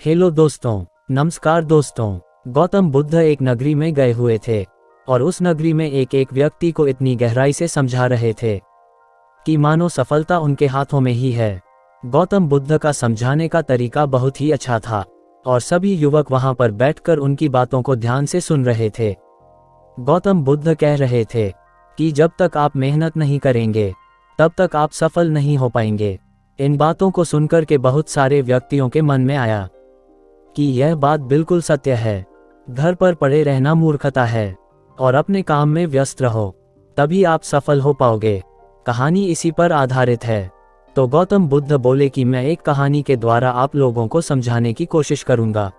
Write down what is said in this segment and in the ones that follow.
Hello दोस्तों, नमस्कार दोस्तों। गौतम बुद्ध एक नगरी में गए हुए थे और उस नगरी में एक व्यक्ति को इतनी गहराई से समझा रहे थे कि मानो सफलता उनके हाथों में ही है। गौतम बुद्ध का समझाने का तरीका बहुत ही अच्छा था और सभी युवक वहां पर बैठकर उनकी बातों को ध्यान से सुन रहे थे। गौतम बुद्ध कह रहे थे कि जब तक आप मेहनत नहीं करेंगे तब तक आप सफल नहीं हो पाएंगे। इन बातों को सुनकर के बहुत सारे व्यक्तियों के मन में आया कि यह बात बिल्कुल सत्य है। घर पर पड़े रहना मूर्खता है और अपने काम में व्यस्त रहो, तभी आप सफल हो पाओगे। कहानी इसी पर आधारित है। तो गौतम बुद्ध बोले कि मैं एक कहानी के द्वारा आप लोगों को समझाने की कोशिश करूंगा।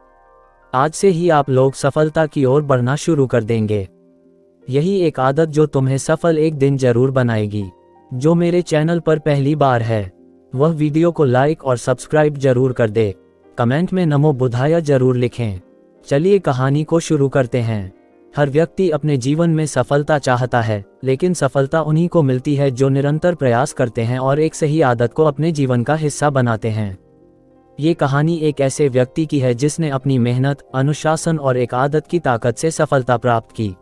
आज से ही आप लोग सफलता की ओर बढ़ना शुरू कर देंगे। यही एक आदत जो तुम्हें सफल एक दिन जरूर बनाएगी। जो मेरे चैनल पर पहली बार है वह वीडियो को लाइक और सब्सक्राइब जरूर कर दे। कमेंट में नमो बुद्धाय जरूर लिखें। चलिए कहानी को शुरू करते हैं। हर व्यक्ति अपने जीवन में सफलता चाहता है, लेकिन सफलता उन्हीं को मिलती है जो निरंतर प्रयास करते हैं और एक सही आदत को अपने जीवन का हिस्सा बनाते हैं। ये कहानी एक ऐसे व्यक्ति की है जिसने अपनी मेहनत, अनुशासन और एक आदत की ताकत से सफलता प्राप्त की।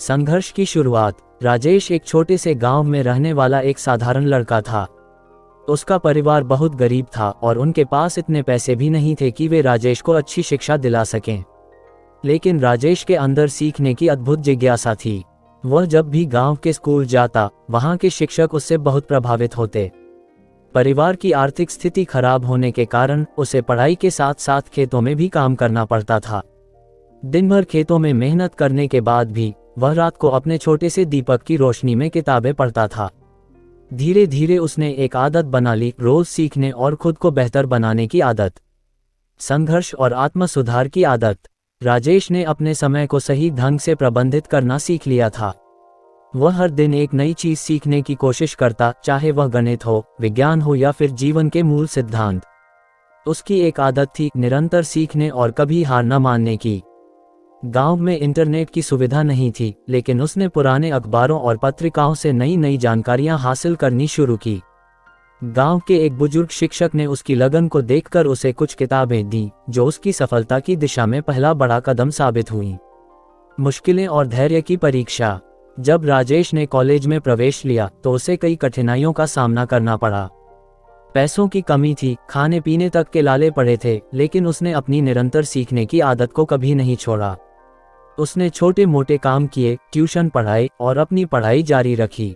संघर्ष की शुरुआत। राजेश एक छोटे से गांव में रहने वाला एक साधारण लड़का था। उसका परिवार बहुत गरीब था और उनके पास इतने पैसे भी नहीं थे कि वे राजेश को अच्छी शिक्षा दिला सकें। लेकिन राजेश के अंदर सीखने की अद्भुत जिज्ञासा थी। वह जब भी गांव के स्कूल जाता, वहां के शिक्षक उससे बहुत प्रभावित होते। परिवार की आर्थिक स्थिति खराब होने के कारण उसे पढ़ाई के साथ साथ खेतों में भी काम करना पड़ता था। दिन भर खेतों में मेहनत करने के बाद भी वह रात को अपने छोटे से दीपक की रोशनी में किताबें पढ़ता था। धीरे धीरे उसने एक आदत बना ली, रोज सीखने और खुद को बेहतर बनाने की आदत। संघर्ष और आत्म सुधार की आदत। राजेश ने अपने समय को सही ढंग से प्रबंधित करना सीख लिया था। वह हर दिन एक नई चीज सीखने की कोशिश करता, चाहे वह गणित हो, विज्ञान हो या फिर जीवन के मूल सिद्धांत। उसकी एक आदत थी निरंतर सीखने और कभी हार न मानने की। गांव में इंटरनेट की सुविधा नहीं थी, लेकिन उसने पुराने अखबारों और पत्रिकाओं से नई नई जानकारियां हासिल करनी शुरू की। गांव के एक बुजुर्ग शिक्षक ने उसकी लगन को देखकर उसे कुछ किताबें दी, जो उसकी सफलता की दिशा में पहला बड़ा कदम साबित हुई। मुश्किलें और धैर्य की परीक्षा। जब राजेश ने कॉलेज में प्रवेश लिया तो उसे कई कठिनाइयों का सामना करना पड़ा। पैसों की कमी थी, खाने पीने तक के लाले पड़े थे, लेकिन उसने अपनी निरंतर सीखने की आदत को कभी नहीं छोड़ा। उसने छोटे मोटे काम किए, ट्यूशन पढ़ाए और अपनी पढ़ाई जारी रखी।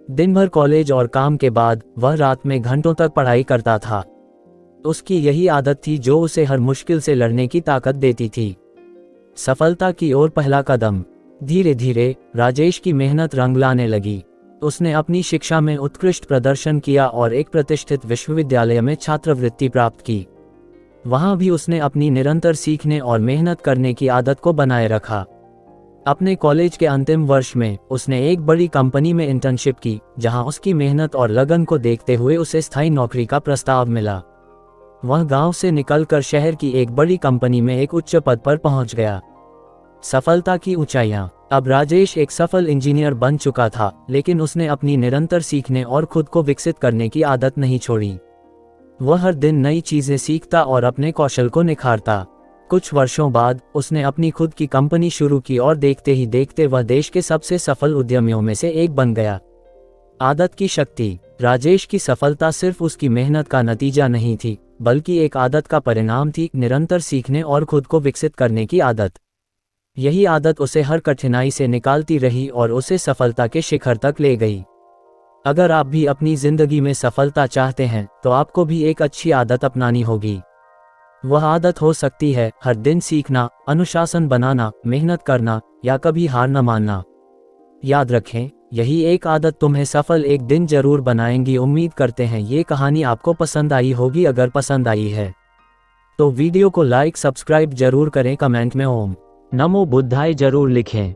दिन भर कॉलेज और काम के बाद वह रात में घंटों तक पढ़ाई करता था। उसकी यही आदत थी जो उसे हर मुश्किल से लड़ने की ताकत देती थी। सफलता की ओर पहला कदम। धीरे धीरे राजेश की मेहनत रंग लाने लगी। उसने अपनी शिक्षा में उत्कृष्ट प्रदर्शन किया और एक प्रतिष्ठित विश्वविद्यालय में छात्रवृत्ति प्राप्त की। वहां भी उसने अपनी निरंतर सीखने और मेहनत करने की आदत को बनाए रखा। अपने कॉलेज के अंतिम वर्ष में उसने एक बड़ी कंपनी में इंटर्नशिप की, जहां उसकी मेहनत और लगन को देखते हुए उसे स्थायी नौकरी का प्रस्ताव मिला। वह गांव से निकलकर शहर की एक बड़ी कंपनी में एक उच्च पद पर पहुंच गया। सफलता की ऊंचाइयां। अब राजेश एक सफल इंजीनियर बन चुका था, लेकिन उसने अपनी निरंतर सीखने और खुद को विकसित करने की आदत नहीं छोड़ी। वह हर दिन नई चीजें सीखता और अपने कौशल को निखारता। कुछ वर्षों बाद उसने अपनी खुद की कंपनी शुरू की और देखते ही देखते वह देश के सबसे सफल उद्यमियों में से एक बन गया। आदत की शक्ति। राजेश की सफलता सिर्फ उसकी मेहनत का नतीजा नहीं थी, बल्कि एक आदत का परिणाम थी, निरंतर सीखने और खुद को विकसित करने की आदत। यही आदत उसे हर कठिनाई से निकालती रही और उसे सफलता के शिखर तक ले गई। अगर आप भी अपनी जिंदगी में सफलता चाहते हैं तो आपको भी एक अच्छी आदत अपनानी होगी। वह आदत हो सकती है हर दिन सीखना, अनुशासन बनाना, मेहनत करना या कभी हार न मानना। याद रखें, यही एक आदत तुम्हें सफल एक दिन जरूर बनाएंगी। उम्मीद करते हैं ये कहानी आपको पसंद आई होगी। अगर पसंद आई है तो वीडियो को लाइक, सब्सक्राइब जरूर करें। कमेंट में ओम नमो बुद्धाय जरूर लिखें।